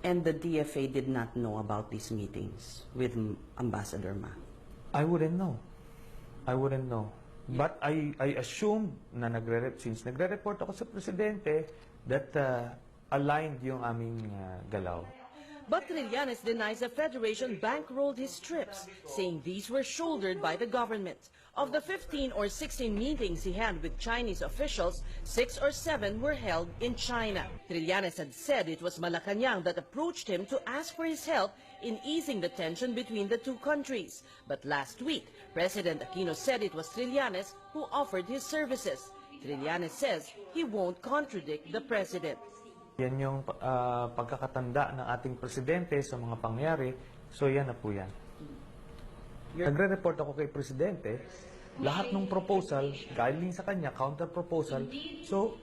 And the DFA did not know about these meetings with Ambassador Ma? I wouldn't know. I wouldn't know. But I assumed na since nagre-report ako sa presidente that aligned yung aming galaw. But Trillanes denies the Federation bankrolled his trips, saying these were shouldered by the government. Of the 15 or 16 meetings he had with Chinese officials, 6 or 7 were held in China. Trillanes had said it was Malacanang that approached him to ask for his help in easing the tension between the two countries. But last week, President Aquino said it was Trillanes who offered his services. Trillanes says he won't contradict the president. Yan yung pagkakatanda ng ating presidente sa mga pangyari. So yan na po yan. Nagre-report ako kay presidente, lahat ng proposal, galing sa kanya, counter-proposal. So,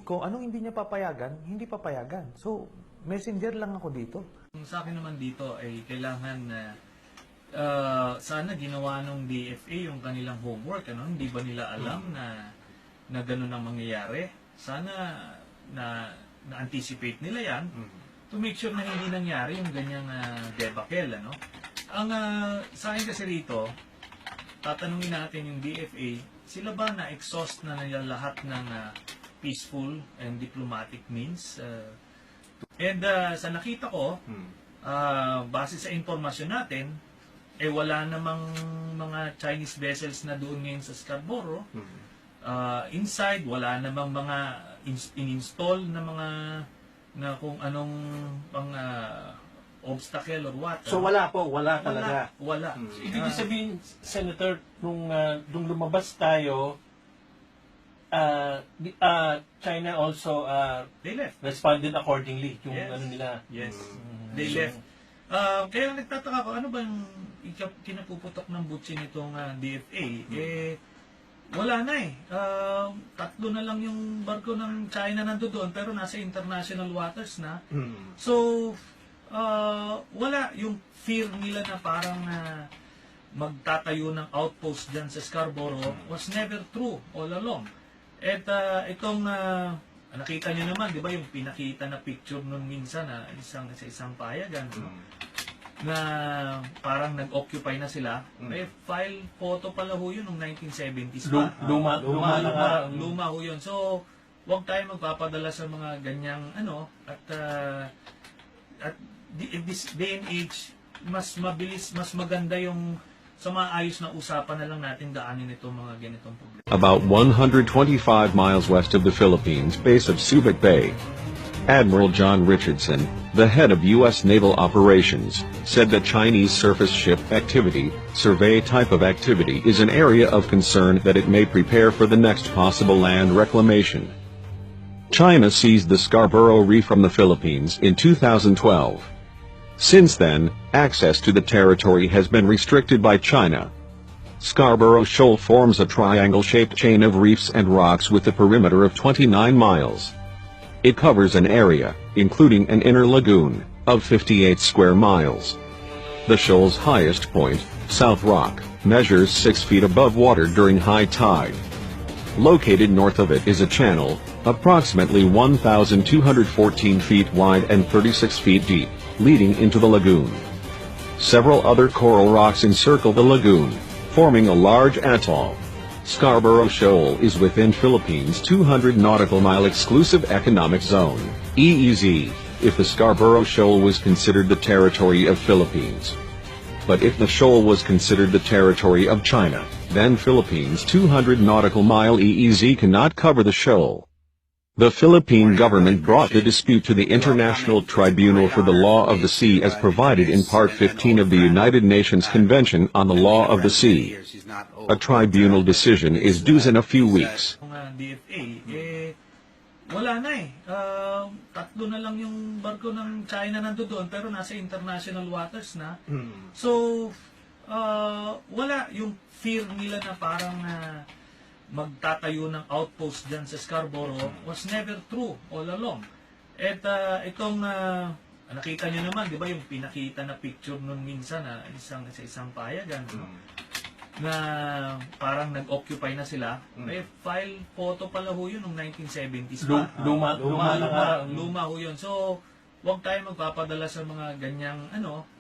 kung anong hindi niya papayagan, hindi papayagan. So, messenger lang ako dito. Sa akin naman dito ay kailangan sana ginawa ng DFA yung kanilang homework. Ano? Hindi ba nila alam na ganun ang mangyayari? Sana na-anticipate nila yan to make sure na hindi nangyari yung ganyang debacle. Ano? Ang sa akin kasi rito, tatanungin natin yung DFA, sila ba na-exhaust na nila lahat ng peaceful and diplomatic means? And sa nakita ko, base sa informasyon natin, wala namang mga Chinese vessels na doon ngayon sa Scarborough. Inside, wala namang mga in-install na mga na kung anong pang obstacle or what. So wala po, wala talaga. Wala. Ibig sabihin, Senator, nung lumabas tayo, China also They left. responded accordingly. Yung Yes. ano nila. Yes. They left. Kaya nagtataka ko, ano ba yung kinapuputok ng butsi nitong DFA? Wala na eh. Tatlo na lang yung barko ng China nandoon, pero nasa international waters na. So, wala yung fear nila na parang magtatayo ng outpost dyan sa Scarborough was never true all along. At itong nakita nyo naman, di ba, yung pinakita na picture nun minsan sa isang payagan, na parang nag-occupy na sila. File photo pala ho yun noong 1970s pa. Luma ho yun. So, huwag tayo magpapadala sa mga ganyang at in this day and age, mas mabilis, mas maganda yung sa maayos na usapan na lang natin daanin itong mga ganitong problema. About 125 miles west of the Philippines base of Subic Bay, Admiral John Richardson, the head of U.S. naval operations, said that Chinese surface ship activity, survey type of activity, is an area of concern that it may prepare for the next possible land reclamation. China seized the Scarborough Reef from the Philippines in 2012. Since then, access to the territory has been restricted by China. Scarborough Shoal forms a triangle-shaped chain of reefs and rocks with a perimeter of 29 miles. It covers an area, including an inner lagoon, of 58 square miles. The shoal's highest point, South Rock, measures 6 feet above water during high tide. Located north of it is a channel, approximately 1,214 feet wide and 36 feet deep, leading into the lagoon. Several other coral rocks encircle the lagoon, forming a large atoll. Scarborough Shoal is within Philippines' 200 nautical mile exclusive economic zone, EEZ, if the Scarborough Shoal was considered the territory of Philippines. But if the shoal was considered the territory of China, then Philippines' 200 nautical mile EEZ cannot cover the shoal. The Philippine government brought the dispute to the International Tribunal for the Law of the Sea as provided in Part 15 of the United Nations Convention on the Law of the Sea. A tribunal decision is due in a few weeks. DFA, wala na eh. Tatlo na lang yung barko ng China nandoon, pero nasa international waters na. So, wala yung fear nila na parang magtatayo ng outpost dyan sa Scarborough was never true all along. At itong nakita nyo naman, di ba, yung pinakita na picture nun minsan sa isang payagan, na parang nag-occupy na sila. File photo pala ho yun noong 1970s pa. Luma Luma ho yun. So, huwag tayo magpapadala sa mga ganyang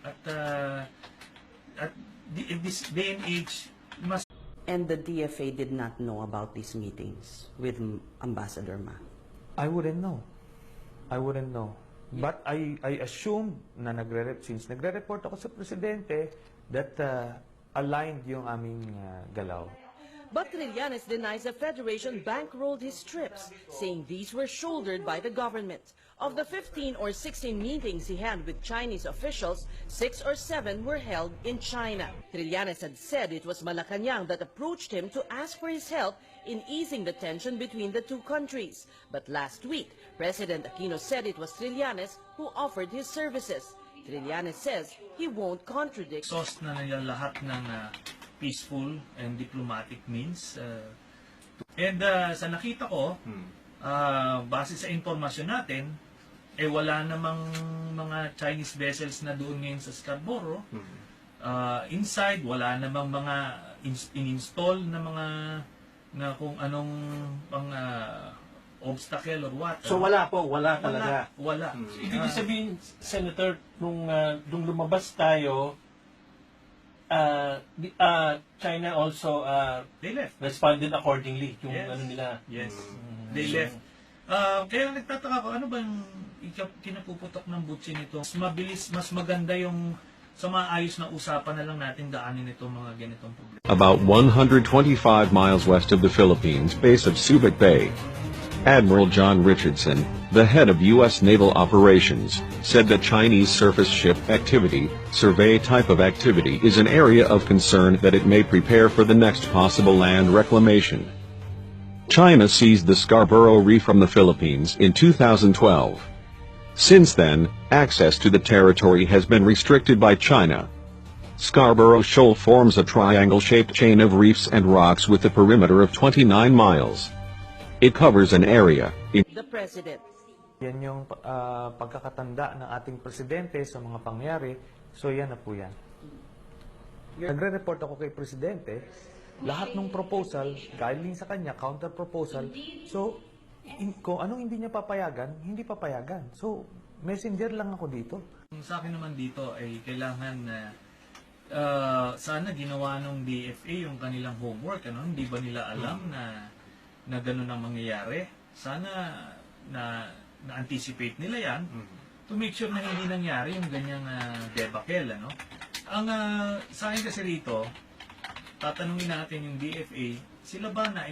at in this day and age, mas And the DFA did not know about these meetings with Ambassador Ma. I wouldn't know. I wouldn't know. But I assumed na since nagre-report ako sa presidente that aligned yung aming galaw. But Trillanes denies the Federation bankrolled his trips, saying these were shouldered by the government. Of the 15 or 16 meetings he had with Chinese officials, 6 or 7 were held in China. Trillanes had said it was Malacanang that approached him to ask for his help in easing the tension between the two countries. But last week, President Aquino said it was Trillanes who offered his services. Trillanes says he won't contradict. sauce na nila lahat ng peaceful and diplomatic means. Sa nakita ko, base sa informasyon natin, wala namang mga Chinese vessels na doon ngayon sa Scarborough. Inside, wala namang mga in-install na mga na kung anong pang obstacle or what. So wala po, wala talaga. Wala. Ibig sabihin, Senator, nung lumabas tayo, China also They left. responded accordingly. Yung Yes. ano nila. Yes. They left. Kaya nagtataka ko, ano ba yung kinapuputok ng butsi nito? Mas mabilis, mas maganda yung sa maayos na usapan na lang natin daanin itong mga ganitong problema. About 125 miles west of the Philippines base of Subic Bay. Admiral John Richardson, the head of U.S. naval operations, said that Chinese surface ship activity, survey type of activity, is an area of concern that it may prepare for the next possible land reclamation. China seized the Scarborough Reef from the Philippines in 2012. Since then, access to the territory has been restricted by China. Scarborough Shoal forms a triangle-shaped chain of reefs and rocks with a perimeter of 29 miles. It covers an area The President. Yan yung pagkakatanda ng ating presidente sa mga pangyayari. So yan na po yan. Nagre-report ako kay presidente, lahat ng proposal, galing sa kanya, counter-proposal. So, kung anong hindi niya papayagan, hindi papayagan. So, messenger lang ako dito. Sa akin naman dito ay kailangan na sana ginawa ng DFA yung kanilang homework. Hindi ba nila alam na ganun ang mangyayari? Sana na-anticipate nila yan to make sure na hindi nangyari yung ganyang debacle. Ang sa akin kasi rito, tatanungin natin yung DFA, sila ba na